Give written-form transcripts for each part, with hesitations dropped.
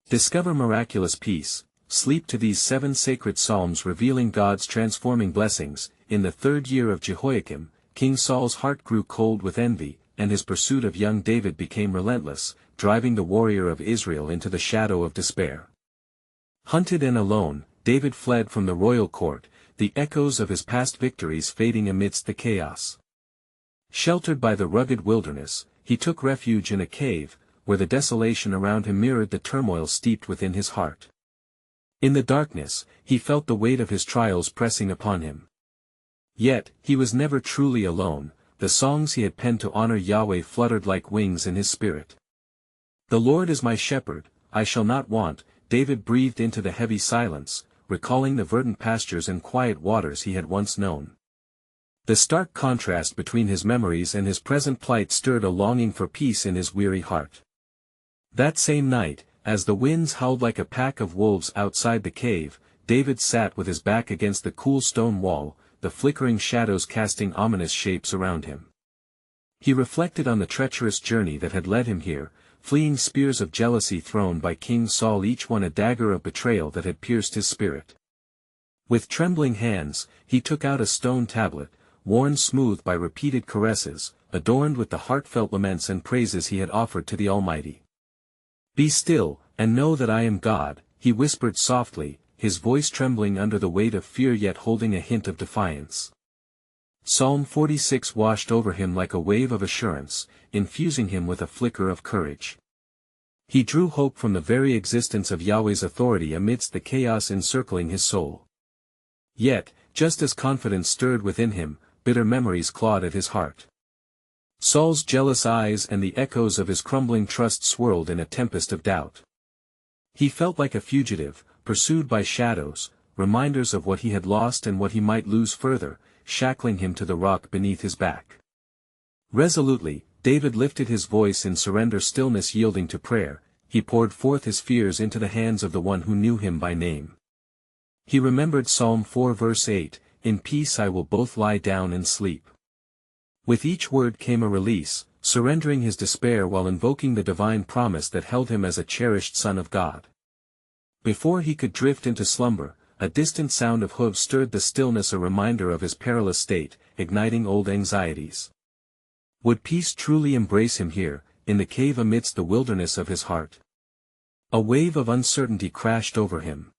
Discover miraculous peace. Sleep to these 7 sacred psalms revealing God's transforming blessings. In the 3rd year of Jehoiakim, King Saul's heart grew cold with envy, and his pursuit of young David became relentless, driving the warrior of Israel into the shadow of despair. Hunted and alone, David fled from the royal court, the echoes of his past victories fading amidst the chaos. Sheltered by the rugged wilderness, he took refuge in a cave, where the desolation around him mirrored the turmoil steeped within his heart. In the darkness, he felt the weight of his trials pressing upon him. Yet, he was never truly alone. The songs he had penned to honor Yahweh fluttered like wings in his spirit. "The Lord is my shepherd, I shall not want," David breathed into the heavy silence, recalling the verdant pastures and quiet waters he had once known. The stark contrast between his memories and his present plight stirred a longing for peace in his weary heart. That same night, as the winds howled like a pack of wolves outside the cave, David sat with his back against the cool stone wall, the flickering shadows casting ominous shapes around him. He reflected on the treacherous journey that had led him here, fleeing spears of jealousy thrown by King Saul, each one a dagger of betrayal that had pierced his spirit. With trembling hands, he took out a stone tablet, worn smooth by repeated caresses, adorned with the heartfelt laments and praises he had offered to the Almighty. "Be still, and know that I am God," he whispered softly, his voice trembling under the weight of fear yet holding a hint of defiance. Psalm 46 washed over him like a wave of assurance, infusing him with a flicker of courage. He drew hope from the very existence of Yahweh's authority amidst the chaos encircling his soul. Yet, just as confidence stirred within him, bitter memories clawed at his heart. Saul's jealous eyes and the echoes of his crumbling trust swirled in a tempest of doubt. He felt like a fugitive, pursued by shadows, reminders of what he had lost and what he might lose further, shackling him to the rock beneath his back. Resolutely, David lifted his voice in surrender, stillness yielding to prayer. He poured forth his fears into the hands of the one who knew him by name. He remembered Psalm 4 verse 8, "In peace I will both lie down and sleep." With each word came a release, surrendering his despair while invoking the divine promise that held him as a cherished son of God. Before he could drift into slumber, a distant sound of hooves stirred the stillness, a reminder of his perilous state, igniting old anxieties. Would peace truly embrace him here, in the cave amidst the wilderness of his heart? A wave of uncertainty crashed over him.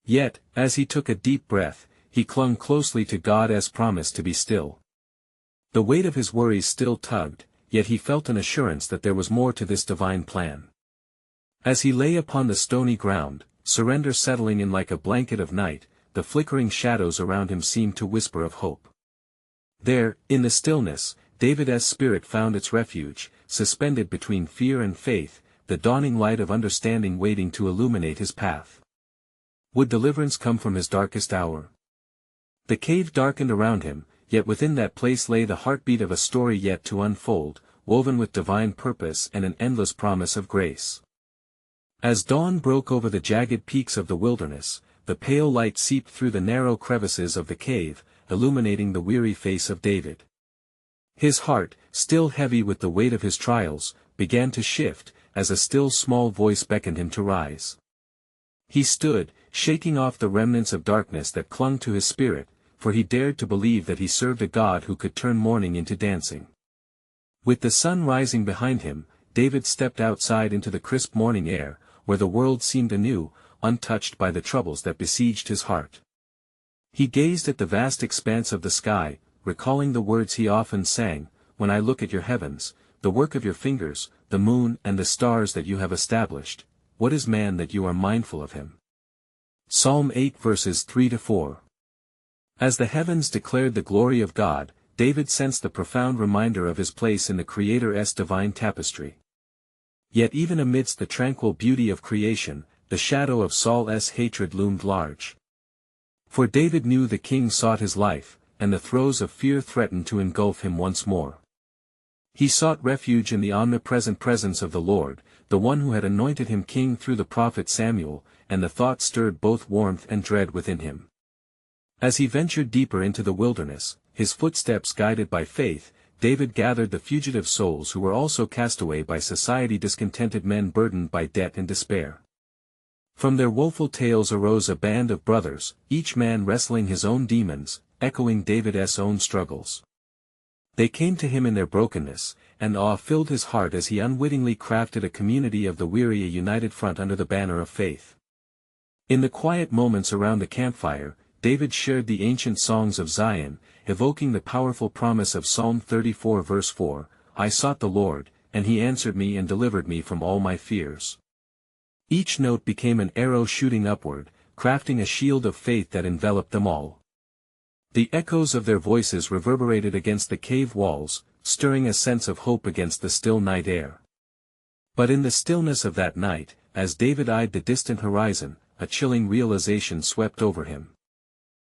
Yet, as he took a deep breath, he clung closely to God as promised to be still. The weight of his worries still tugged, yet he felt an assurance that there was more to this divine plan. As he lay upon the stony ground, surrender settling in like a blanket of night, the flickering shadows around him seemed to whisper of hope. There, in the stillness, David's spirit found its refuge, suspended between fear and faith, the dawning light of understanding waiting to illuminate his path. Would deliverance come from his darkest hour? The cave darkened around him, yet within that place lay the heartbeat of a story yet to unfold, woven with divine purpose and an endless promise of grace. As dawn broke over the jagged peaks of the wilderness, the pale light seeped through the narrow crevices of the cave, illuminating the weary face of David. His heart, still heavy with the weight of his trials, began to shift, as a still small voice beckoned him to rise. He stood, shaking off the remnants of darkness that clung to his spirit, for he dared to believe that he served a God who could turn mourning into dancing. With the sun rising behind him, David stepped outside into the crisp morning air, where the world seemed anew, untouched by the troubles that besieged his heart. He gazed at the vast expanse of the sky, recalling the words he often sang, "When I look at your heavens, the work of your fingers, the moon and the stars that you have established, what is man that you are mindful of him?" Psalm 8 verses 3-4. As the heavens declared the glory of God, David sensed the profound reminder of his place in the Creator's divine tapestry. Yet even amidst the tranquil beauty of creation, the shadow of Saul's hatred loomed large. For David knew the king sought his life, and the throes of fear threatened to engulf him once more. He sought refuge in the omnipresent presence of the Lord, the one who had anointed him king through the prophet Samuel, and the thought stirred both warmth and dread within him. As he ventured deeper into the wilderness, his footsteps guided by faith, David gathered the fugitive souls who were also cast away by society, discontented men burdened by debt and despair. From their woeful tales arose a band of brothers, each man wrestling his own demons, echoing David's own struggles. They came to him in their brokenness, and awe filled his heart as he unwittingly crafted a community of the weary, a united front under the banner of faith. In the quiet moments around the campfire, David shared the ancient songs of Zion, evoking the powerful promise of Psalm 34 verse 4, "I sought the Lord, and he answered me and delivered me from all my fears." Each note became an arrow shooting upward, crafting a shield of faith that enveloped them all. The echoes of their voices reverberated against the cave walls, stirring a sense of hope against the still night air. But in the stillness of that night, as David eyed the distant horizon, a chilling realization swept over him.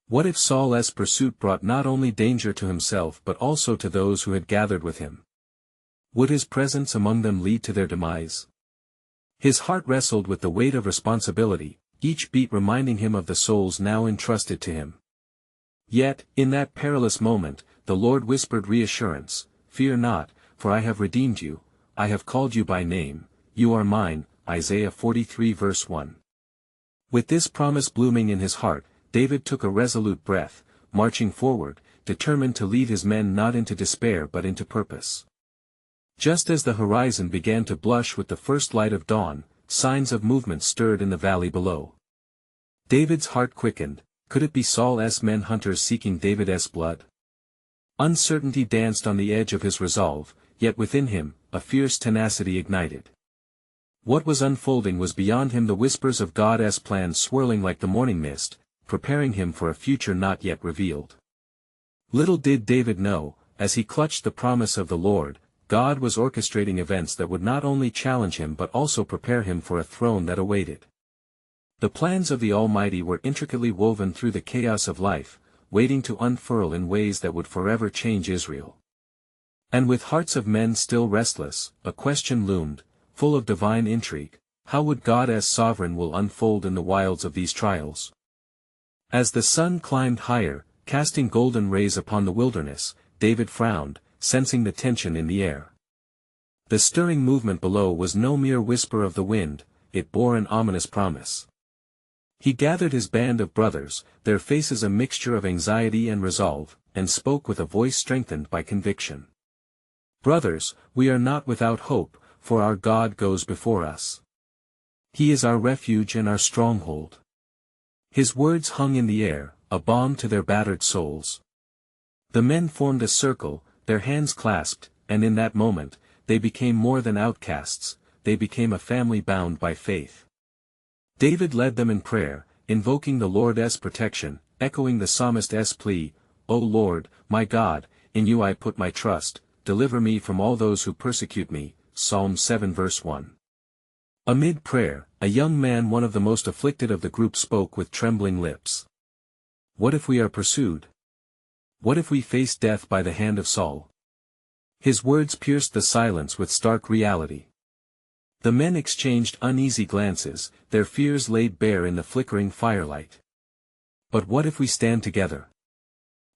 What if Saul's pursuit brought not only danger to himself but also to those who had gathered with him? Would his presence among them lead to their demise? His heart wrestled with the weight of responsibility, each beat reminding him of the souls now entrusted to him. Yet, in that perilous moment, the Lord whispered reassurance, "Fear not, for I have redeemed you, I have called you by name, you are mine." Isaiah 43 verse 1. With this promise blooming in his heart, David took a resolute breath, marching forward, determined to lead his men not into despair but into purpose. Just as the horizon began to blush with the first light of dawn, signs of movement stirred in the valley below. David's heart quickened. Could it be Saul's men, hunters seeking David's blood? Uncertainty danced on the edge of his resolve, yet within him, a fierce tenacity ignited. What was unfolding was beyond him, the whispers of God's plan swirling like the morning mist, preparing him for a future not yet revealed. Little did David know, as he clutched the promise of the Lord, God was orchestrating events that would not only challenge him but also prepare him for a throne that awaited. The plans of the Almighty were intricately woven through the chaos of life, waiting to unfurl in ways that would forever change Israel. And with hearts of men still restless, a question loomed, full of divine intrigue: how would God as sovereign will unfold in the wilds of these trials? As the sun climbed higher, casting golden rays upon the wilderness, David frowned, sensing the tension in the air. The stirring movement below was no mere whisper of the wind, it bore an ominous promise. He gathered his band of brothers, their faces a mixture of anxiety and resolve, and spoke with a voice strengthened by conviction. "Brothers, we are not without hope, for our God goes before us. He is our refuge and our stronghold." His words hung in the air, a balm to their battered souls. The men formed a circle, their hands clasped, and in that moment, they became more than outcasts, they became a family bound by faith. David led them in prayer, invoking the Lord's protection, echoing the psalmist's plea, "O Lord, my God, in you I put my trust, deliver me from all those who persecute me." Psalm 7 verse 1. Amid prayer, a young man, one of the most afflicted of the group, spoke with trembling lips. "What if we are pursued? What if we face death by the hand of Saul?" His words pierced the silence with stark reality. The men exchanged uneasy glances, their fears laid bare in the flickering firelight. "But what if we stand together?"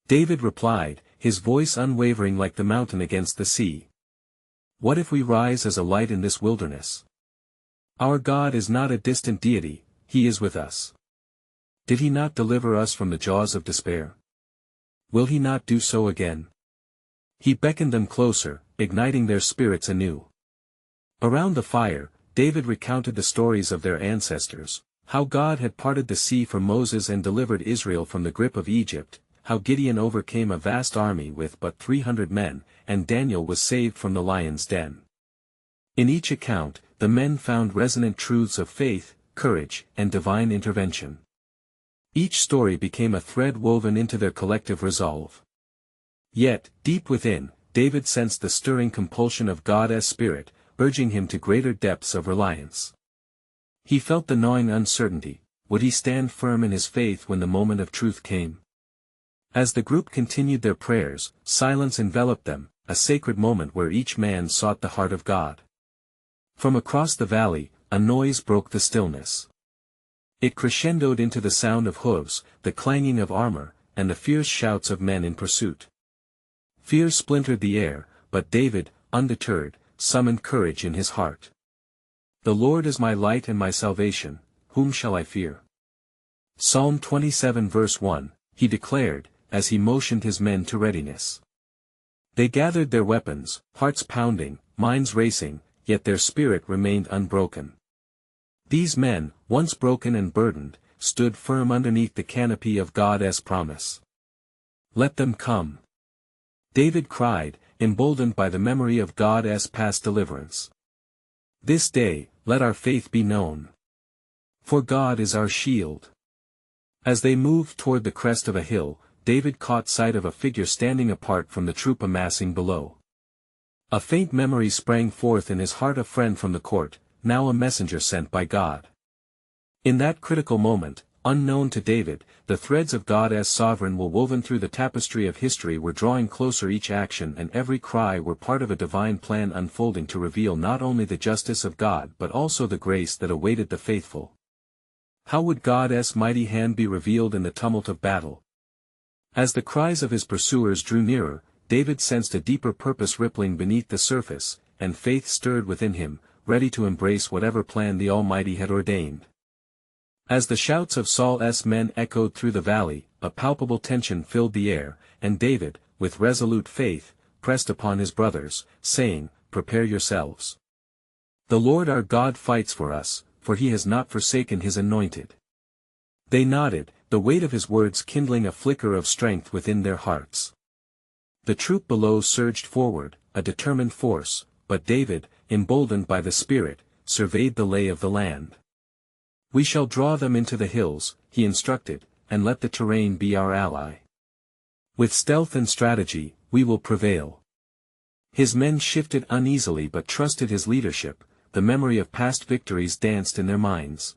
David replied, his voice unwavering like the mountain against the sea. "What if we rise as a light in this wilderness? Our God is not a distant deity, he is with us. Did he not deliver us from the jaws of despair? Will he not do so again?" He beckoned them closer, igniting their spirits anew. Around the fire, David recounted the stories of their ancestors, how God had parted the sea for Moses and delivered Israel from the grip of Egypt, how Gideon overcame a vast army with but 300 men, and Daniel was saved from the lion's den. In each account, the men found resonant truths of faith, courage, and divine intervention. Each story became a thread woven into their collective resolve. Yet, deep within, David sensed the stirring compulsion of God's Spirit, urging him to greater depths of reliance. He felt the gnawing uncertainty: would he stand firm in his faith when the moment of truth came? As the group continued their prayers, silence enveloped them, a sacred moment where each man sought the heart of God. From across the valley, a noise broke the stillness. It crescendoed into the sound of hooves, the clanging of armor, and the fierce shouts of men in pursuit. Fear splintered the air, but David, undeterred, summoned courage in his heart. "The Lord is my light and my salvation, whom shall I fear? Psalm 27 verse 1, he declared, as he motioned his men to readiness. They gathered their weapons, hearts pounding, minds racing, yet their spirit remained unbroken. These men, once broken and burdened, stood firm underneath the canopy of God's promise. Let them come. David cried, emboldened by the memory of God's past deliverance. This day, let our faith be known. For God is our shield. As they moved toward the crest of a hill, David caught sight of a figure standing apart from the troop amassing below. A faint memory sprang forth in his heart, a friend from the court, now a messenger sent by God. In that critical moment, unknown to David, the threads of God's sovereign will woven through the tapestry of history were drawing closer. Each action and every cry were part of a divine plan unfolding to reveal not only the justice of God but also the grace that awaited the faithful. How would God's mighty hand be revealed in the tumult of battle? As the cries of his pursuers drew nearer, David sensed a deeper purpose rippling beneath the surface, and faith stirred within him, ready to embrace whatever plan the Almighty had ordained. As the shouts of Saul's men echoed through the valley, a palpable tension filled the air, and David, with resolute faith, pressed upon his brothers, saying, "Prepare yourselves. The Lord our God fights for us, for he has not forsaken his anointed." They nodded, the weight of his words kindling a flicker of strength within their hearts. The troop below surged forward, a determined force, but David, emboldened by the Spirit, surveyed the lay of the land. "We shall draw them into the hills," he instructed, "and let the terrain be our ally. With stealth and strategy, we will prevail." His men shifted uneasily but trusted his leadership. The memory of past victories danced in their minds.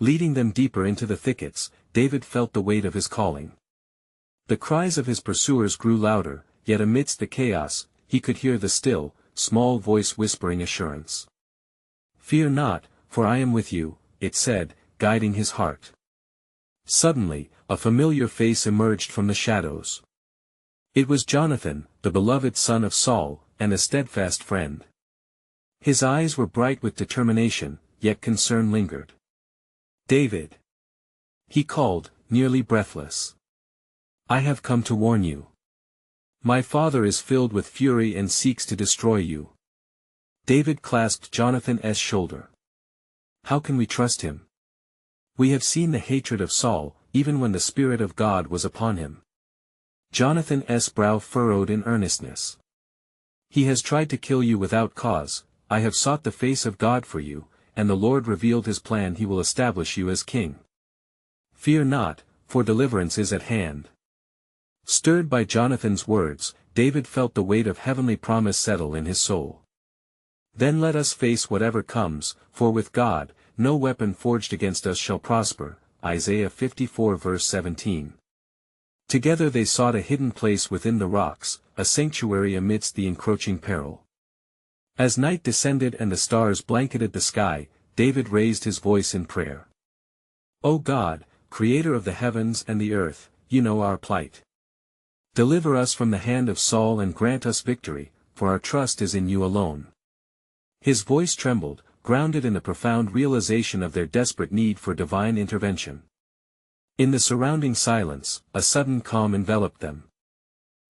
Leading them deeper into the thickets, David felt the weight of his calling. The cries of his pursuers grew louder, yet amidst the chaos, he could hear the still, small voice whispering assurance. "Fear not, for I am with you," it said, guiding his heart. Suddenly, a familiar face emerged from the shadows. It was Jonathan, the beloved son of Saul, and a steadfast friend. His eyes were bright with determination, yet concern lingered. "David," he called, nearly breathless. "I have come to warn you. My father is filled with fury and seeks to destroy you." David clasped Jonathan's shoulder. "How can we trust him? We have seen the hatred of Saul, even when the Spirit of God was upon him." Jonathan's brow furrowed in earnestness. "He has tried to kill you without cause. I have sought the face of God for you, and the Lord revealed his plan. He will establish you as king. Fear not, for deliverance is at hand." Stirred by Jonathan's words, David felt the weight of heavenly promise settle in his soul. "Then let us face whatever comes, for with God, no weapon forged against us shall prosper." Isaiah 54 verse 17. Together they sought a hidden place within the rocks, a sanctuary amidst the encroaching peril. As night descended and the stars blanketed the sky, David raised his voice in prayer. "O God, Creator of the heavens and the earth, you know our plight. Deliver us from the hand of Saul and grant us victory, for our trust is in you alone." His voice trembled, grounded in the profound realization of their desperate need for divine intervention. In the surrounding silence, a sudden calm enveloped them.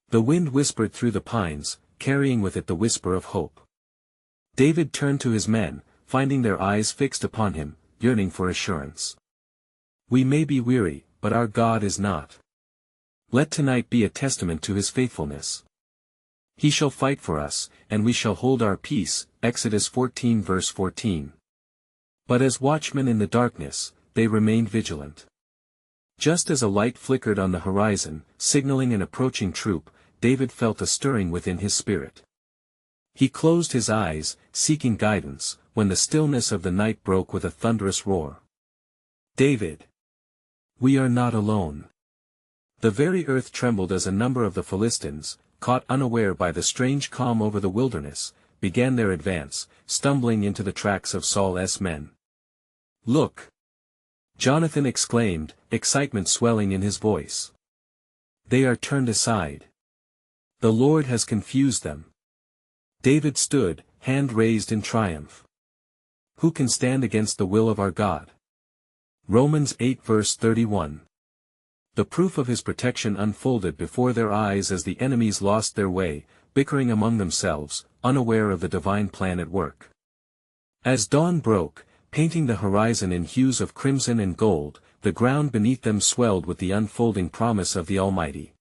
The wind whispered through the pines, carrying with it the whisper of hope. David turned to his men, finding their eyes fixed upon him, yearning for assurance. "We may be weary, but our God is not. Let tonight be a testament to his faithfulness. He shall fight for us, and we shall hold our peace." Exodus 14 verse 14. But as watchmen in the darkness, they remained vigilant. Just as a light flickered on the horizon, signaling an approaching troop, David felt a stirring within his spirit. He closed his eyes, seeking guidance, when the stillness of the night broke with a thunderous roar. "David! We are not alone." The very earth trembled as a number of the Philistines, caught unaware by the strange calm over the wilderness, began their advance, stumbling into the tracks of Saul's men. "Look!" Jonathan exclaimed, excitement swelling in his voice. "They are turned aside. The Lord has confused them." David stood, hand raised in triumph. "Who can stand against the will of our God? Romans 8 verse 31. The proof of his protection unfolded before their eyes as the enemies lost their way, bickering among themselves, unaware of the divine plan at work. As dawn broke, painting the horizon in hues of crimson and gold, the ground beneath them swelled with the unfolding promise of the Almighty.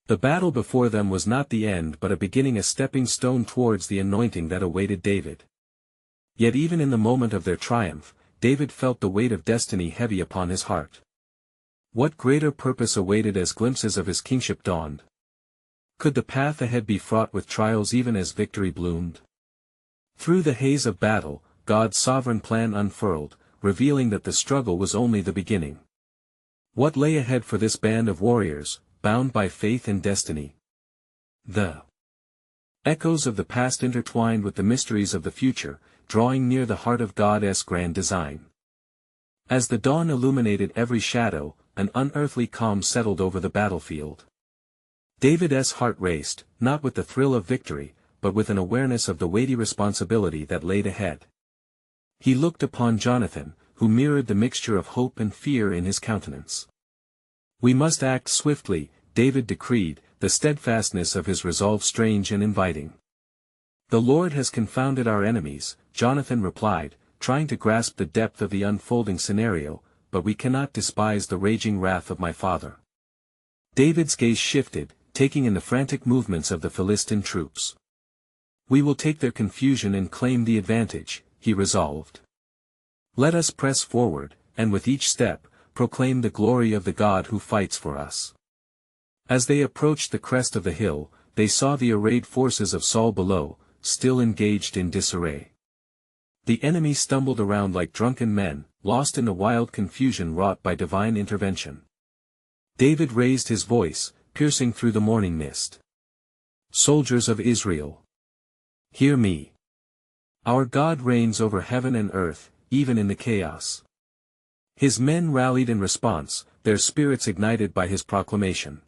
The battle before them was not the end but a beginning, a stepping stone towards the anointing that awaited David. Yet even in the moment of their triumph, David felt the weight of destiny heavy upon his heart. What greater purpose awaited as glimpses of his kingship dawned? Could the path ahead be fraught with trials even as victory bloomed? Through the haze of battle, God's sovereign plan unfurled, revealing that the struggle was only the beginning. What lay ahead for this band of warriors, bound by faith and destiny? The echoes of the past intertwined with the mysteries of the future, drawing near the heart of God's grand design. As the dawn illuminated every shadow, an unearthly calm settled over the battlefield. David's heart raced, not with the thrill of victory, but with an awareness of the weighty responsibility that laid ahead. He looked upon Jonathan, who mirrored the mixture of hope and fear in his countenance. "We must act swiftly," David decreed, the steadfastness of his resolve strange and inviting. "The Lord has confounded our enemies," Jonathan replied, trying to grasp the depth of the unfolding scenario, "but we cannot despise the raging wrath of my father." David's gaze shifted, taking in the frantic movements of the Philistine troops. "We will take their confusion and claim the advantage," he resolved. "Let us press forward, and with each step, proclaim the glory of the God who fights for us." As they approached the crest of the hill, they saw the arrayed forces of Saul below, still engaged in disarray. The enemy stumbled around like drunken men, lost in the wild confusion wrought by divine intervention. David raised his voice, piercing through the morning mist. "Soldiers of Israel, hear me. Our God reigns over heaven and earth, even in the chaos." His men rallied in response, their spirits ignited by his proclamation.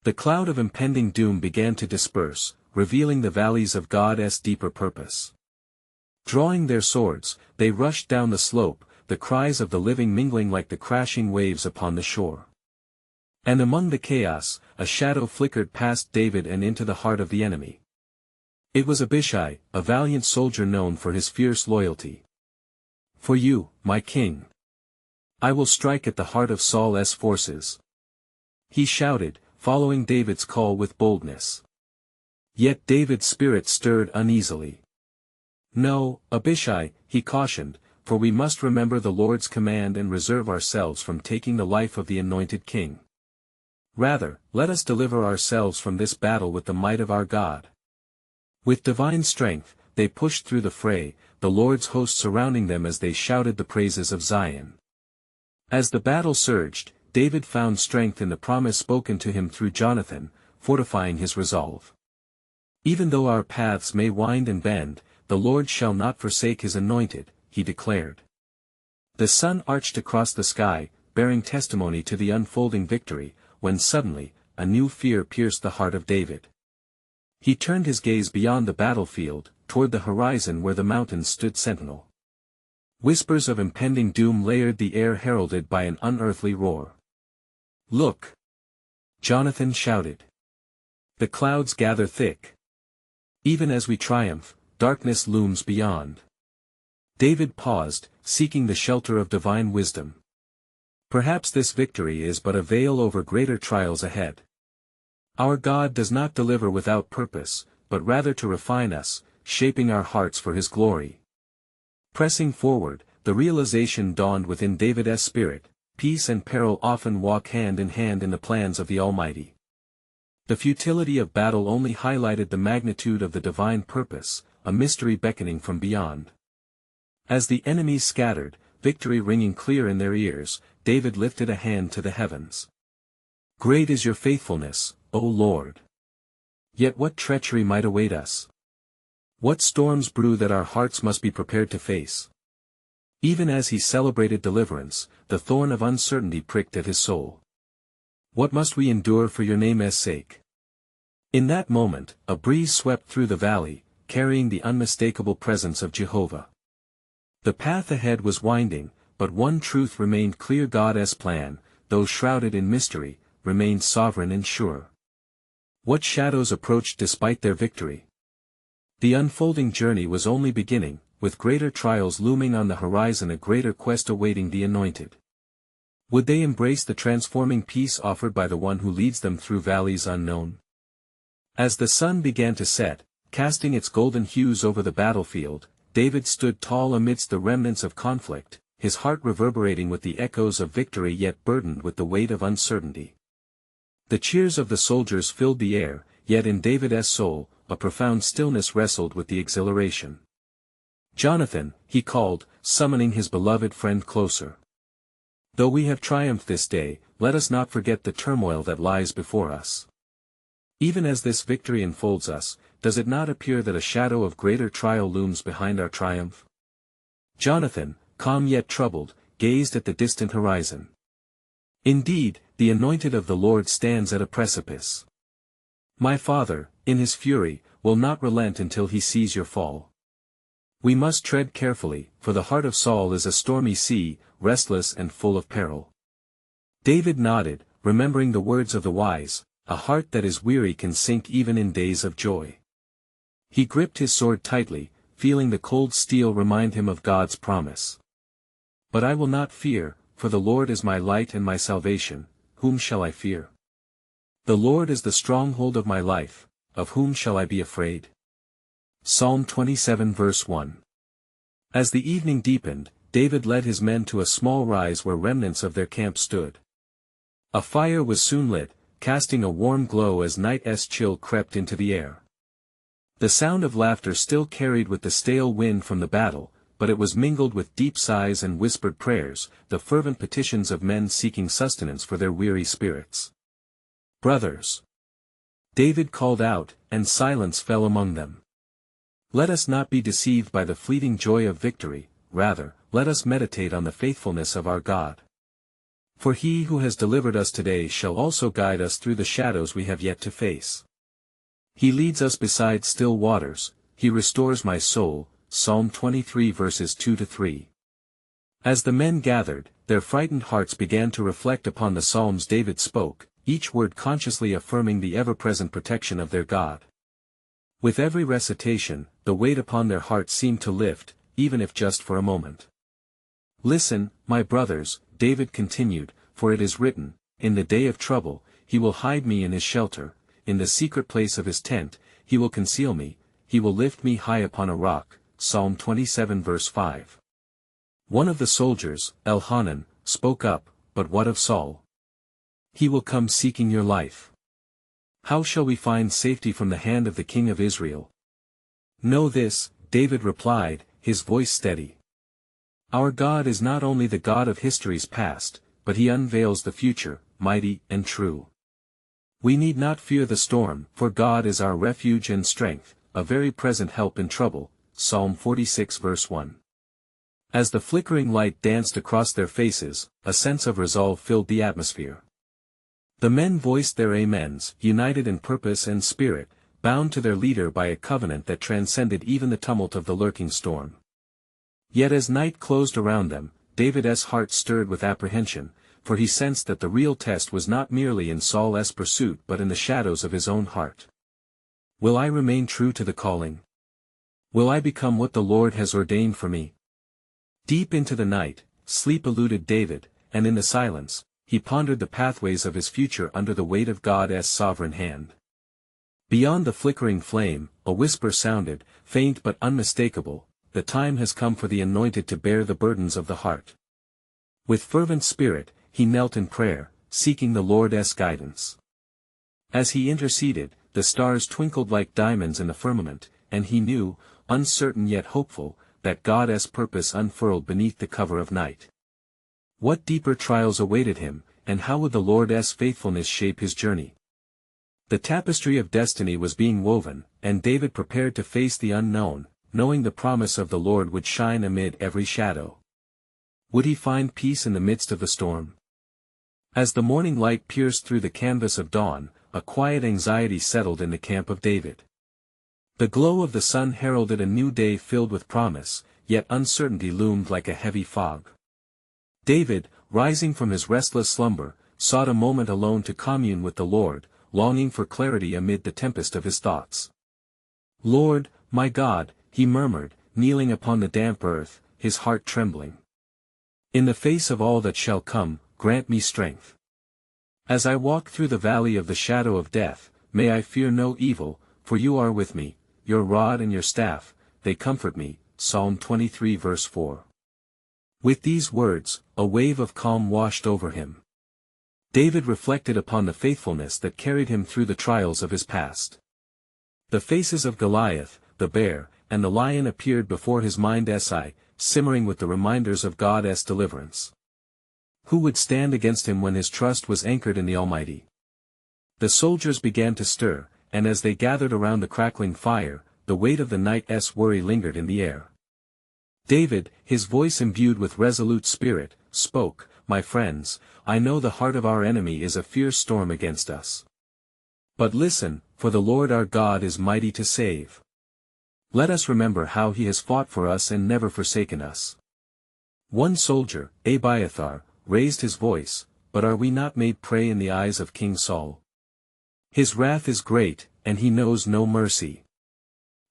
The cloud of impending doom began to disperse, revealing the valleys of God's deeper purpose. Drawing their swords, they rushed down the slope, the cries of the living mingling like the crashing waves upon the shore. And among the chaos, a shadow flickered past David and into the heart of the enemy. It was Abishai, a valiant soldier known for his fierce loyalty. "For you, my king, I will strike at the heart of Saul's forces," he shouted, following David's call with boldness. Yet David's spirit stirred uneasily. "No, Abishai," he cautioned, "for we must remember the Lord's command and reserve ourselves from taking the life of the anointed king. Rather, let us deliver ourselves from this battle with the might of our God." With divine strength, they pushed through the fray, the Lord's host surrounding them as they shouted the praises of Zion. As the battle surged, David found strength in the promise spoken to him through Jonathan, fortifying his resolve. "Even though our paths may wind and bend, the Lord shall not forsake his anointed," he declared. The sun arched across the sky, bearing testimony to the unfolding victory, when suddenly, a new fear pierced the heart of David. He turned his gaze beyond the battlefield, toward the horizon where the mountains stood sentinel. Whispers of impending doom layered the air, heralded by an unearthly roar. "Look!" Jonathan shouted. "The clouds gather thick. Even as we triumph, darkness looms beyond." David paused, seeking the shelter of divine wisdom. Perhaps this victory is but a veil over greater trials ahead. Our God does not deliver without purpose, but rather to refine us, shaping our hearts for his glory. Pressing forward, the realization dawned within David's spirit: peace and peril often walk hand in hand in the plans of the Almighty. The futility of battle only highlighted the magnitude of the divine purpose, a mystery beckoning from beyond. As the enemies scattered, victory ringing clear in their ears, David lifted a hand to the heavens. "Great is your faithfulness, O Lord. Yet what treachery might await us? What storms brew that our hearts must be prepared to face?" Even as he celebrated deliverance, the thorn of uncertainty pricked at his soul. "What must we endure for your name's sake?" In that moment, a breeze swept through the valley, carrying the unmistakable presence of Jehovah. The path ahead was winding, but one truth remained clear: God's plan, though shrouded in mystery, remained sovereign and sure. What shadows approached despite their victory? The unfolding journey was only beginning, with greater trials looming on the horizon, a greater quest awaiting the anointed. Would they embrace the transforming peace offered by the one who leads them through valleys unknown? As the sun began to set, casting its golden hues over the battlefield, David stood tall amidst the remnants of conflict, his heart reverberating with the echoes of victory yet burdened with the weight of uncertainty. The cheers of the soldiers filled the air, yet in David's soul, a profound stillness wrestled with the exhilaration. "Jonathan," he called, summoning his beloved friend closer. "Though we have triumphed this day, let us not forget the turmoil that lies before us. Even as this victory enfolds us, does it not appear that a shadow of greater trial looms behind our triumph?" Jonathan, calm yet troubled, gazed at the distant horizon. "Indeed, the anointed of the Lord stands at a precipice. My father, in his fury, will not relent until he sees your fall. We must tread carefully, for the heart of Saul is a stormy sea, restless and full of peril." David nodded, remembering the words of the wise, "A heart that is weary can sink even in days of joy." He gripped his sword tightly, feeling the cold steel remind him of God's promise. "But I will not fear, for the Lord is my light and my salvation. Whom shall I fear? The Lord is the stronghold of my life, of whom shall I be afraid?" Psalm 27 verse 1. As the evening deepened, David led his men to a small rise where remnants of their camp stood. A fire was soon lit, casting a warm glow as night's chill crept into the air. The sound of laughter still carried with the stale wind from the battle, but it was mingled with deep sighs and whispered prayers, the fervent petitions of men seeking sustenance for their weary spirits. "Brothers," David called out, and silence fell among them. "Let us not be deceived by the fleeting joy of victory, rather, let us meditate on the faithfulness of our God. For he who has delivered us today shall also guide us through the shadows we have yet to face. He leads us beside still waters, he restores my soul." Psalm 23 verses 2-3. As the men gathered, their frightened hearts began to reflect upon the psalms David spoke, each word consciously affirming the ever-present protection of their God. With every recitation, the weight upon their hearts seemed to lift, even if just for a moment. "Listen, my brothers," David continued, "for it is written, in the day of trouble, he will hide me in his shelter, in the secret place of his tent, he will conceal me, he will lift me high upon a rock." Psalm 27 verse 5. One of the soldiers, Elhanan, spoke up, "But what of Saul? He will come seeking your life. How shall we find safety from the hand of the king of Israel?" "Know this," David replied, his voice steady. "Our God is not only the God of history's past, but he unveils the future, mighty and true. We need not fear the storm, for God is our refuge and strength, a very present help in trouble." Psalm 46 verse 1. As the flickering light danced across their faces, a sense of resolve filled the atmosphere. The men voiced their amens, united in purpose and spirit, bound to their leader by a covenant that transcended even the tumult of the lurking storm. Yet as night closed around them, David's heart stirred with apprehension, for he sensed that the real test was not merely in Saul's pursuit but in the shadows of his own heart. Will I remain true to the calling? Will I become what the Lord has ordained for me? Deep into the night, sleep eluded David, and in the silence, he pondered the pathways of his future under the weight of God's sovereign hand. Beyond the flickering flame, a whisper sounded, faint but unmistakable: "The time has come for the anointed to bear the burdens of the heart." With fervent spirit, he knelt in prayer, seeking the Lord's guidance. As he interceded, the stars twinkled like diamonds in the firmament, and he knew, uncertain yet hopeful, that God's purpose unfurled beneath the cover of night. What deeper trials awaited him, and how would the Lord's faithfulness shape his journey? The tapestry of destiny was being woven, and David prepared to face the unknown, knowing the promise of the Lord would shine amid every shadow. Would he find peace in the midst of the storm? As the morning light pierced through the canvas of dawn, a quiet anxiety settled in the camp of David. The glow of the sun heralded a new day filled with promise, yet uncertainty loomed like a heavy fog. David, rising from his restless slumber, sought a moment alone to commune with the Lord, longing for clarity amid the tempest of his thoughts. "Lord, my God," he murmured, kneeling upon the damp earth, his heart trembling. "In the face of all that shall come, grant me strength. As I walk through the valley of the shadow of death, may I fear no evil, for you are with me, your rod and your staff, they comfort me." Psalm 23 verse 4. With these words, a wave of calm washed over him. David reflected upon the faithfulness that carried him through the trials of his past. The faces of Goliath, the bear, and the lion appeared before his mind simmering with the reminders of God's deliverance. Who would stand against him when his trust was anchored in the Almighty? The soldiers began to stir, and as they gathered around the crackling fire, the weight of the night's worry lingered in the air. David, his voice imbued with resolute spirit, spoke, "My friends, I know the heart of our enemy is a fierce storm against us. But listen, for the Lord our God is mighty to save. Let us remember how he has fought for us and never forsaken us." One soldier, Abiathar, raised his voice, "But are we not made prey in the eyes of King Saul? His wrath is great, and he knows no mercy.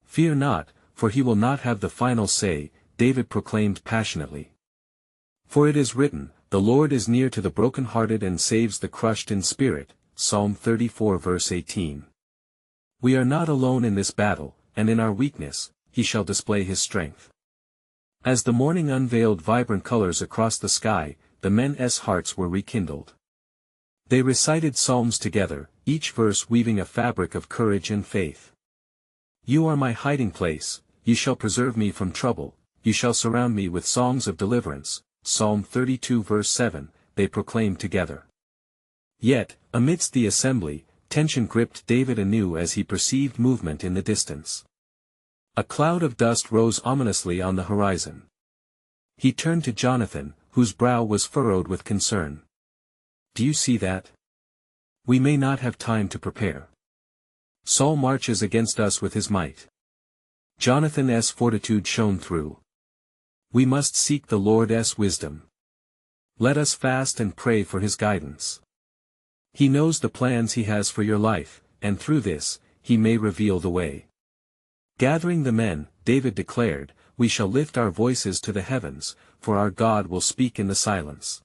Fear not, for he will not have the final say," David proclaimed passionately. "For it is written, the Lord is near to the brokenhearted and saves the crushed in spirit." Psalm 34 verse 18. We are not alone in this battle, and in our weakness, he shall display his strength. As the morning unveiled vibrant colors across the sky, the men's hearts were rekindled. They recited psalms together, each verse weaving a fabric of courage and faith. "You are my hiding place, you shall preserve me from trouble, you shall surround me with songs of deliverance." Psalm 32 verse 7, they proclaimed together. Yet, amidst the assembly, tension gripped David anew as he perceived movement in the distance. A cloud of dust rose ominously on the horizon. He turned to Jonathan, whose brow was furrowed with concern. "Do you see that? We may not have time to prepare. Saul marches against us with his might." Jonathan's fortitude shone through. "We must seek the Lord's wisdom. Let us fast and pray for his guidance. He knows the plans he has for your life, and through this, he may reveal the way." Gathering the men, David declared, "We shall lift our voices to the heavens, for our God will speak in the silence.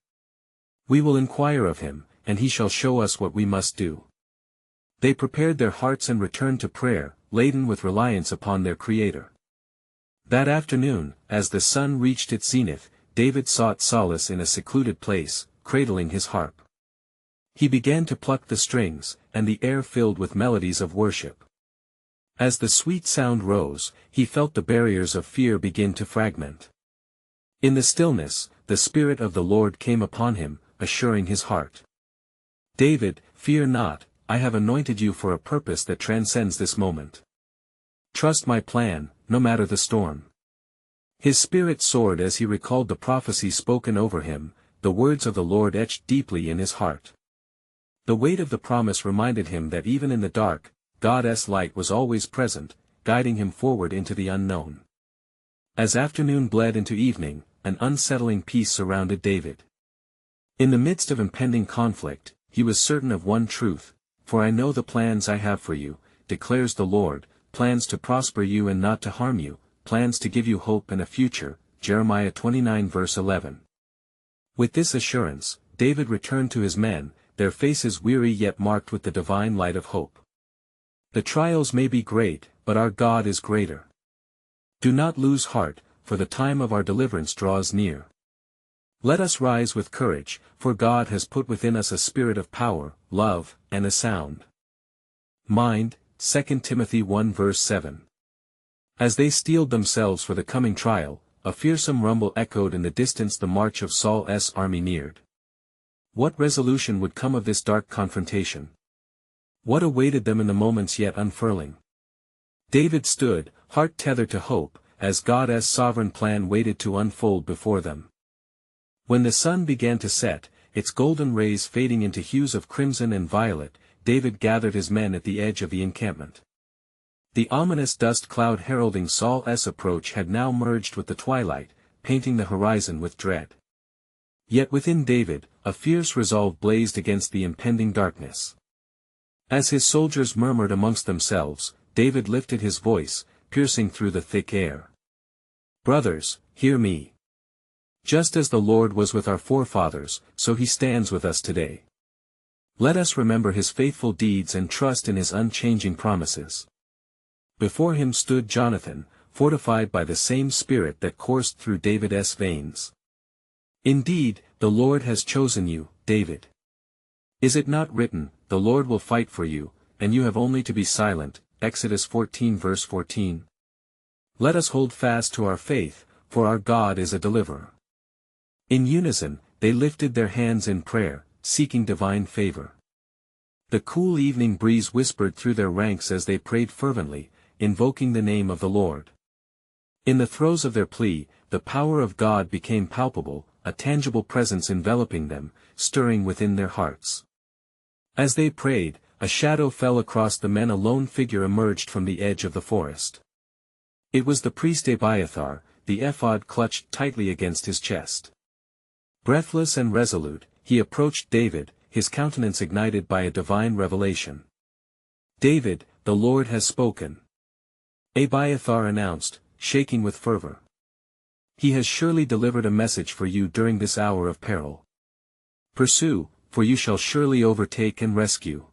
We will inquire of him, and he shall show us what we must do." They prepared their hearts and returned to prayer, laden with reliance upon their Creator. That afternoon, as the sun reached its zenith, David sought solace in a secluded place, cradling his harp. He began to pluck the strings, and the air filled with melodies of worship. As the sweet sound rose, he felt the barriers of fear begin to fragment. In the stillness, the Spirit of the Lord came upon him, assuring his heart. "David, fear not, I have anointed you for a purpose that transcends this moment. Trust my plan, no matter the storm." His spirit soared as he recalled the prophecy spoken over him, the words of the Lord etched deeply in his heart. The weight of the promise reminded him that even in the dark, God's light was always present, guiding him forward into the unknown. As afternoon bled into evening, an unsettling peace surrounded David. In the midst of impending conflict, he was certain of one truth, "For I know the plans I have for you, declares the Lord, plans to prosper you and not to harm you, plans to give you hope and a future." Jeremiah 29 verse 11. With this assurance, David returned to his men, their faces weary yet marked with the divine light of hope. The trials may be great, but our God is greater. Do not lose heart, for the time of our deliverance draws near. Let us rise with courage, for God has put within us a spirit of power, love, and a sound mind. 2 Timothy 1 verse 7. As they steeled themselves for the coming trial, a fearsome rumble echoed in the distance. The march of Saul's army neared. What resolution would come of this dark confrontation? What awaited them in the moments yet unfurling? David stood, heart tethered to hope, as God's sovereign plan waited to unfold before them. When the sun began to set, its golden rays fading into hues of crimson and violet, David gathered his men at the edge of the encampment. The ominous dust cloud heralding Saul's approach had now merged with the twilight, painting the horizon with dread. Yet within David, a fierce resolve blazed against the impending darkness. As his soldiers murmured amongst themselves, David lifted his voice, piercing through the thick air. "Brothers, hear me. Just as the Lord was with our forefathers, so he stands with us today. Let us remember his faithful deeds and trust in his unchanging promises." Before him stood Jonathan, fortified by the same spirit that coursed through David's veins. "Indeed, the Lord has chosen you, David. Is it not written, the Lord will fight for you, and you have only to be silent?" Exodus 14 verse 14. Let us hold fast to our faith, for our God is a deliverer. In unison, they lifted their hands in prayer, seeking divine favor. The cool evening breeze whispered through their ranks as they prayed fervently, invoking the name of the Lord. In the throes of their plea, the power of God became palpable, a tangible presence enveloping them, stirring within their hearts. As they prayed, a shadow fell across the men. A lone figure emerged from the edge of the forest. It was the priest Abiathar, the ephod clutched tightly against his chest. Breathless and resolute, he approached David, his countenance ignited by a divine revelation. "David, the Lord has spoken," Abiathar announced, shaking with fervor. "He has surely delivered a message for you during this hour of peril. Pursue, for you shall surely overtake and rescue."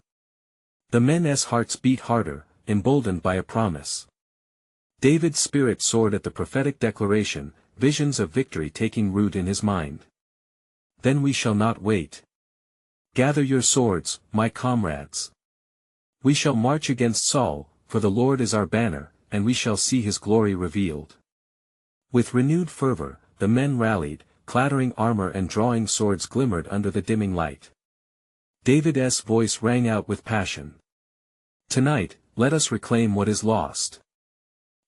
The men's hearts beat harder, emboldened by a promise. David's spirit soared at the prophetic declaration, visions of victory taking root in his mind. "Then we shall not wait. Gather your swords, my comrades. We shall march against Saul, for the Lord is our banner, and we shall see his glory revealed." With renewed fervor, the men rallied, clattering armor and drawing swords glimmered under the dimming light. David's voice rang out with passion. "Tonight, let us reclaim what is lost.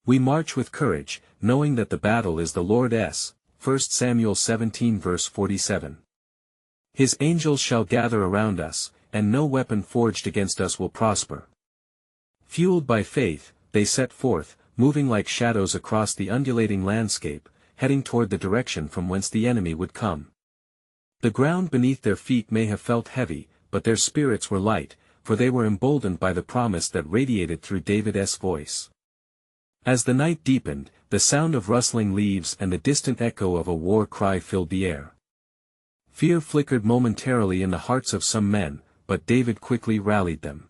We march with courage, knowing that the battle is the Lord's." 1 Samuel 17 verse 47. "His angels shall gather around us, and no weapon forged against us will prosper." Fueled by faith, they set forth, moving like shadows across the undulating landscape, heading toward the direction from whence the enemy would come. The ground beneath their feet may have felt heavy, but their spirits were light, for they were emboldened by the promise that radiated through David's voice. As the night deepened, the sound of rustling leaves and the distant echo of a war cry filled the air. Fear flickered momentarily in the hearts of some men, but David quickly rallied them.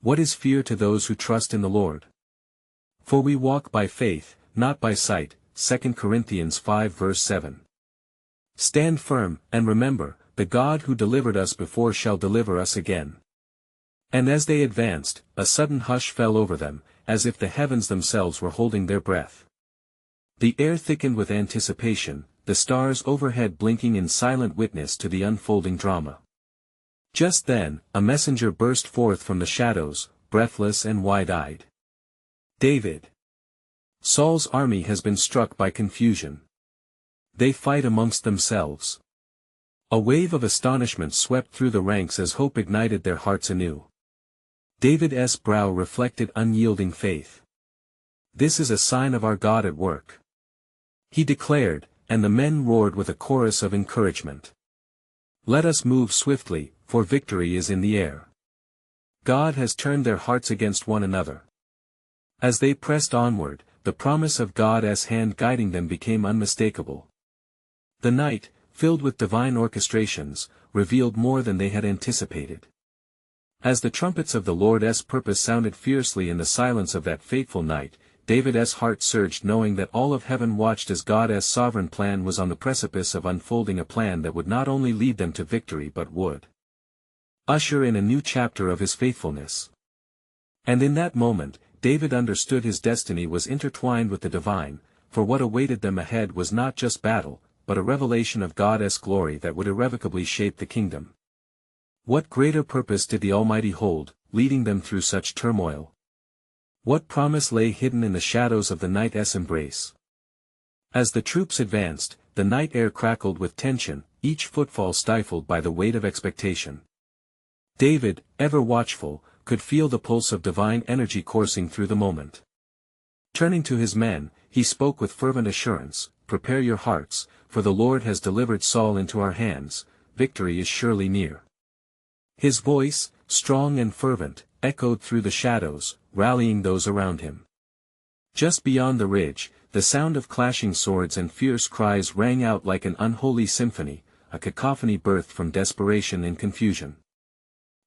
"What is fear to those who trust in the Lord? For we walk by faith, not by sight." 2 Corinthians 5 verse 7. "Stand firm, and remember, the God who delivered us before shall deliver us again." And as they advanced, a sudden hush fell over them, as if the heavens themselves were holding their breath. The air thickened with anticipation, the stars overhead blinking in silent witness to the unfolding drama. Just then, a messenger burst forth from the shadows, breathless and wide-eyed. "David, Saul's army has been struck by confusion. They fight amongst themselves." A wave of astonishment swept through the ranks as hope ignited their hearts anew. David's brow reflected unyielding faith. "This is a sign of our God at work," he declared, and the men roared with a chorus of encouragement. "Let us move swiftly, for victory is in the air. God has turned their hearts against one another." As they pressed onward, the promise of God's hand guiding them became unmistakable. The night, filled with divine orchestrations, revealed more than they had anticipated. As the trumpets of the Lord's purpose sounded fiercely in the silence of that fateful night, David's heart surged knowing that all of heaven watched as God's sovereign plan was on the precipice of unfolding, a plan that would not only lead them to victory but would usher in a new chapter of his faithfulness. And in that moment, David understood his destiny was intertwined with the divine, for what awaited them ahead was not just battle, but a revelation of God's glory that would irrevocably shape the kingdom. What greater purpose did the Almighty hold, leading them through such turmoil? What promise lay hidden in the shadows of the night's embrace? As the troops advanced, the night air crackled with tension, each footfall stifled by the weight of expectation. David, ever watchful, could feel the pulse of divine energy coursing through the moment. Turning to his men, he spoke with fervent assurance, prepare your hearts, for the Lord has delivered Saul into our hands, victory is surely near." His voice, strong and fervent, echoed through the shadows, rallying those around him. Just beyond the ridge, the sound of clashing swords and fierce cries rang out like an unholy symphony, a cacophony birthed from desperation and confusion.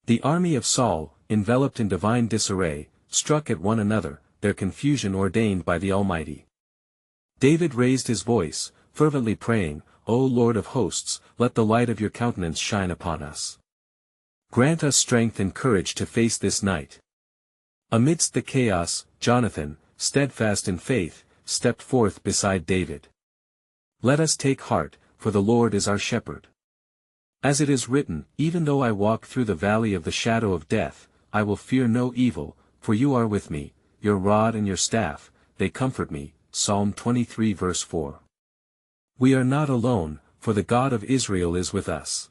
The army of Saul, enveloped in divine disarray, struck at one another, their confusion ordained by the Almighty. David raised his voice, fervently praying, "O Lord of hosts, let the light of your countenance shine upon us. Grant us strength and courage to face this night." Amidst the chaos, Jonathan, steadfast in faith, stepped forth beside David. "Let us take heart, for the Lord is our shepherd. As it is written, even though I walk through the valley of the shadow of death, I will fear no evil, for you are with me, your rod and your staff, they comfort me." Psalm 23 verse 4. We are not alone, for the God of Israel is with us.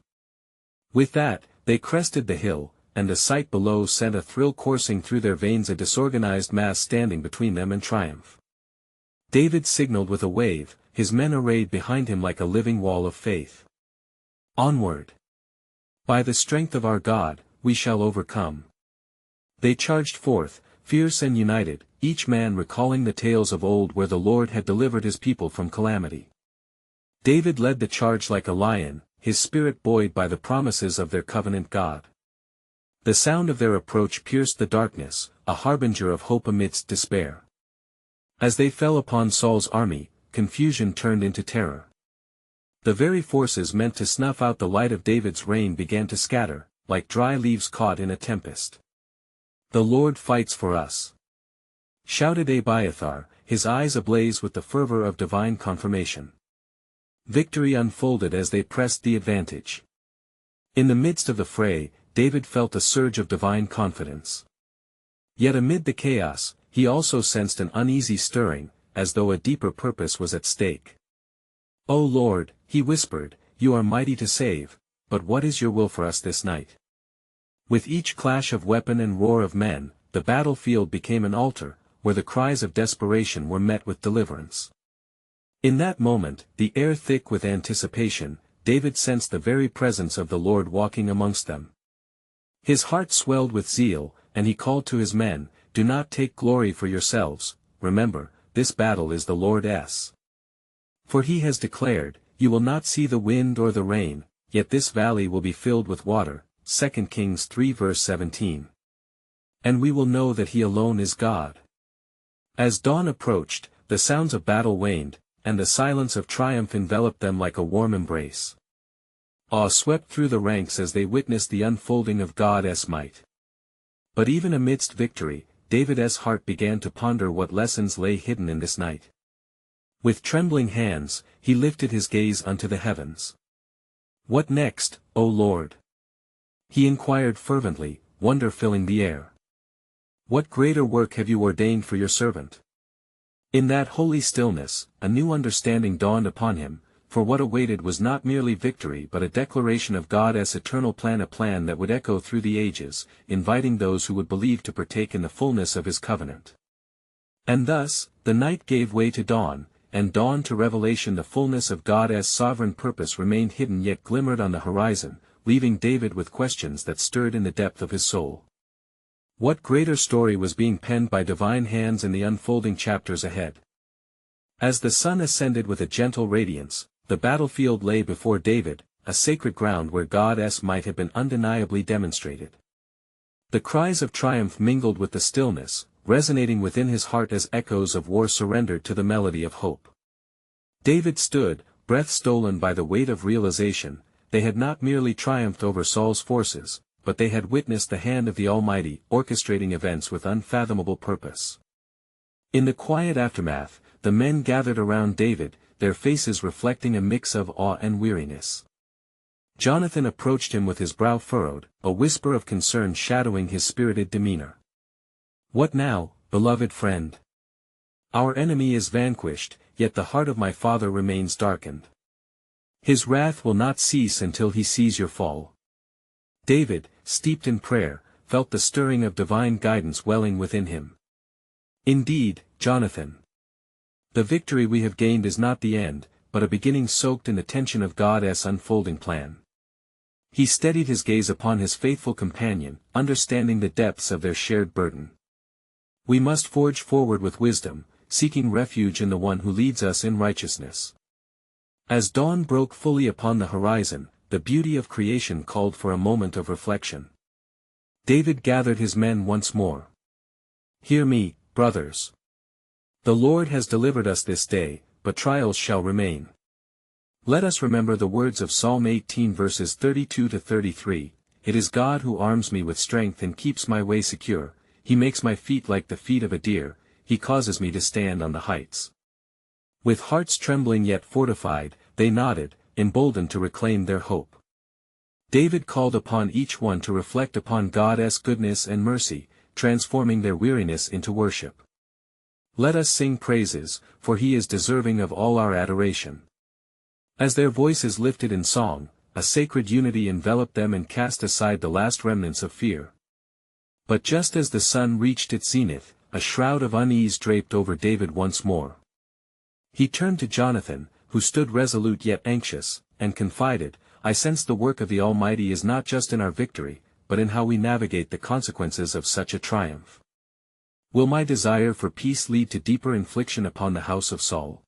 With that, they crested the hill, and the sight below sent a thrill coursing through their veins, a disorganized mass standing between them and triumph. David signaled with a wave, his men arrayed behind him like a living wall of faith. "Onward! By the strength of our God, we shall overcome." They charged forth, fierce and united, each man recalling the tales of old where the Lord had delivered his people from calamity. David led the charge like a lion, his spirit buoyed by the promises of their covenant God. The sound of their approach pierced the darkness, a harbinger of hope amidst despair. As they fell upon Saul's army, confusion turned into terror. The very forces meant to snuff out the light of David's reign began to scatter, like dry leaves caught in a tempest. "The Lord fights for us!" shouted Abiathar, his eyes ablaze with the fervor of divine confirmation. Victory unfolded as they pressed the advantage. In the midst of the fray, David felt a surge of divine confidence. Yet amid the chaos, he also sensed an uneasy stirring, as though a deeper purpose was at stake. "O Lord," he whispered, "you are mighty to save, but what is your will for us this night?" With each clash of weapon and roar of men, the battlefield became an altar, where the cries of desperation were met with deliverance. In that moment, the air thick with anticipation, David sensed the very presence of the Lord walking amongst them. His heart swelled with zeal, and he called to his men, "Do not take glory for yourselves, remember, this battle is the Lord's. For he has declared, you will not see the wind or the rain, yet this valley will be filled with water." 2 Kings 3 verse 17. "And we will know that he alone is God." As dawn approached, the sounds of battle waned, and the silence of triumph enveloped them like a warm embrace. Awe swept through the ranks as they witnessed the unfolding of God's might. But even amidst victory, David's heart began to ponder what lessons lay hidden in this night. With trembling hands, he lifted his gaze unto the heavens. "What next, O Lord?" he inquired fervently, wonder filling the air. "What greater work have you ordained for your servant?" In that holy stillness, a new understanding dawned upon him, for what awaited was not merely victory but a declaration of God's eternal plan, a plan that would echo through the ages, inviting those who would believe to partake in the fullness of his covenant. And thus, the night gave way to dawn, and dawn to revelation. The fullness of God's sovereign purpose remained hidden yet glimmered on the horizon, leaving David with questions that stirred in the depth of his soul. What greater story was being penned by divine hands in the unfolding chapters ahead? As the sun ascended with a gentle radiance, the battlefield lay before David, a sacred ground where God's might had been undeniably demonstrated. The cries of triumph mingled with the stillness, resonating within his heart as echoes of war surrendered to the melody of hope. David stood, breath stolen by the weight of realization. They had not merely triumphed over Saul's forces, but they had witnessed the hand of the Almighty orchestrating events with unfathomable purpose. In the quiet aftermath, the men gathered around David, their faces reflecting a mix of awe and weariness. Jonathan approached him with his brow furrowed, a whisper of concern shadowing his spirited demeanor. "What now, beloved friend? Our enemy is vanquished, yet the heart of my father remains darkened. His wrath will not cease until he sees your fall." David, steeped in prayer, felt the stirring of divine guidance welling within him. "Indeed, Jonathan. The victory we have gained is not the end, but a beginning soaked in the tension of God's unfolding plan. He steadied his gaze upon his faithful companion, understanding the depths of their shared burden. We must forge forward with wisdom, seeking refuge in the one who leads us in righteousness. As dawn broke fully upon the horizon, the beauty of creation called for a moment of reflection. David gathered his men once more. "Hear me, brothers. The Lord has delivered us this day, but trials shall remain. Let us remember the words of Psalm 18 verses 32-33, It is God who arms me with strength and keeps my way secure, He makes my feet like the feet of a deer, He causes me to stand on the heights." With hearts trembling yet fortified, they nodded, emboldened to reclaim their hope. David called upon each one to reflect upon God's goodness and mercy, transforming their weariness into worship. Let us sing praises, for He is deserving of all our adoration. As their voices lifted in song, a sacred unity enveloped them and cast aside the last remnants of fear. But just as the sun reached its zenith, a shroud of unease draped over David once more. He turned to Jonathan, who stood resolute yet anxious, and confided, "I sense the work of the Almighty is not just in our victory, but in how we navigate the consequences of such a triumph. Will my desire for peace lead to deeper infliction upon the house of Saul?"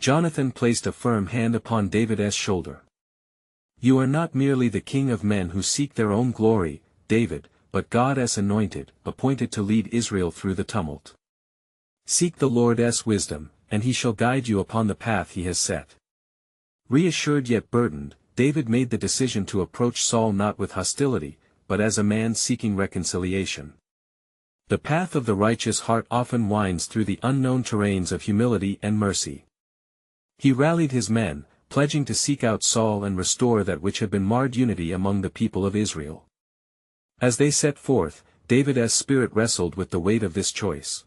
Jonathan placed a firm hand upon David's shoulder. "You are not merely the king of men who seek their own glory, David, but God's anointed, appointed to lead Israel through the tumult. Seek the Lord's wisdom, and He shall guide you upon the path He has set." Reassured yet burdened, David made the decision to approach Saul not with hostility, but as a man seeking reconciliation. The path of the righteous heart often winds through the unknown terrains of humility and mercy. He rallied his men, pledging to seek out Saul and restore that which had been marred unity among the people of Israel. As they set forth, David's spirit wrestled with the weight of this choice.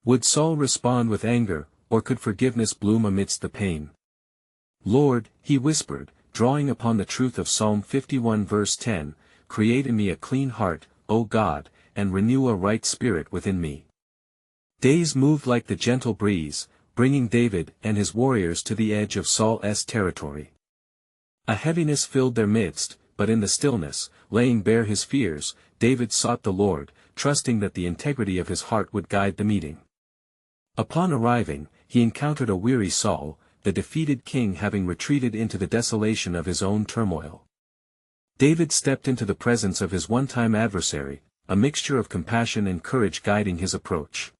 Would Saul respond with anger, or could forgiveness bloom amidst the pain? "Lord," he whispered, drawing upon the truth of Psalm 51 verse 10, "Create in me a clean heart, O God, and renew a right spirit within me." Days moved like the gentle breeze, bringing David and his warriors to the edge of Saul's territory. A heaviness filled their midst, but in the stillness, laying bare his fears, David sought the Lord, trusting that the integrity of his heart would guide the meeting. Upon arriving, he encountered a weary Saul, the defeated king having retreated into the desolation of his own turmoil. David stepped into the presence of his one-time adversary, a mixture of compassion and courage guiding his approach.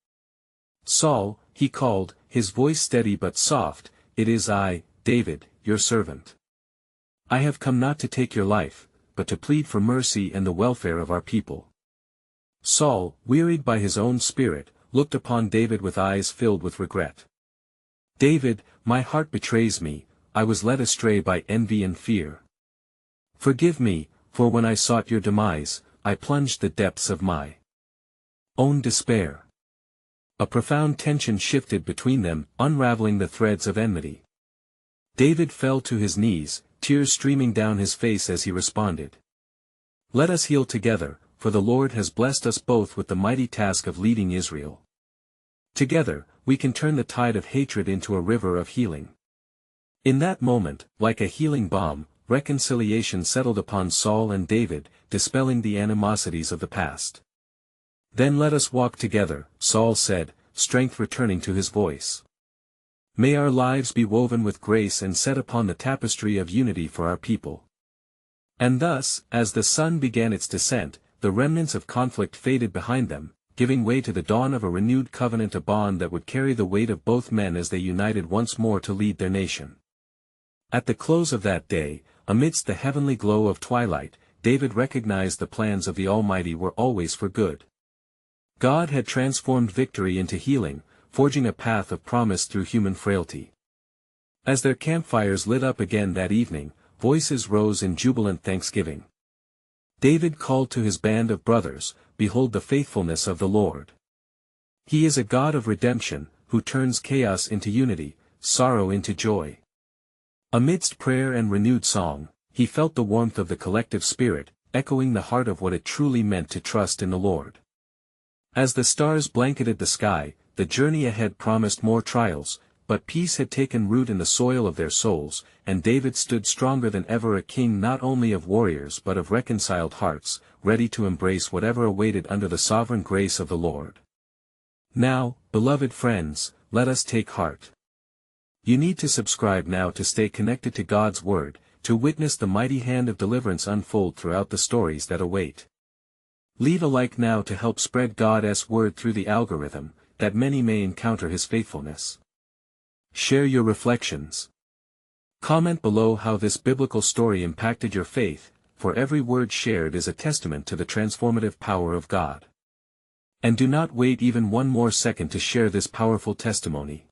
"Saul," he called, his voice steady but soft, "it is I, David, your servant. I have come not to take your life, but to plead for mercy and the welfare of our people." Saul, wearied by his own spirit, looked upon David with eyes filled with regret. "David, my heart betrays me, I was led astray by envy and fear. Forgive me, for when I sought your demise, I plunged the depths of my own despair." A profound tension shifted between them, unraveling the threads of enmity. David fell to his knees, tears streaming down his face as he responded. "Let us heal together, for the Lord has blessed us both with the mighty task of leading Israel. Together, we can turn the tide of hatred into a river of healing." In that moment, like a healing balm, reconciliation settled upon Saul and David, dispelling the animosities of the past. "Then let us walk together," Saul said, strength returning to his voice. "May our lives be woven with grace and set upon the tapestry of unity for our people." And thus, as the sun began its descent, the remnants of conflict faded behind them, giving way to the dawn of a renewed covenant, a bond that would carry the weight of both men as they united once more to lead their nation. At the close of that day, amidst the heavenly glow of twilight, David recognized the plans of the Almighty were always for good. God had transformed victory into healing, forging a path of promise through human frailty. As their campfires lit up again that evening, voices rose in jubilant thanksgiving. David called to his band of brothers, "Behold the faithfulness of the Lord. He is a God of redemption, who turns chaos into unity, sorrow into joy." Amidst prayer and renewed song, he felt the warmth of the collective spirit, echoing the heart of what it truly meant to trust in the Lord. As the stars blanketed the sky, the journey ahead promised more trials, but peace had taken root in the soil of their souls, and David stood stronger than ever, a king not only of warriors but of reconciled hearts, ready to embrace whatever awaited under the sovereign grace of the Lord. Now, beloved friends, let us take heart. You need to subscribe now to stay connected to God's Word, to witness the mighty hand of deliverance unfold throughout the stories that await. Leave a like now to help spread God's Word through the algorithm, that many may encounter His faithfulness. Share your reflections. Comment below how this biblical story impacted your faith, for every word shared is a testament to the transformative power of God. And do not wait even one more second to share this powerful testimony.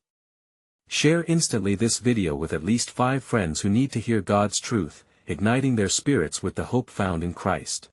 Share instantly this video with at least 5 friends who need to hear God's truth, igniting their spirits with the hope found in Christ.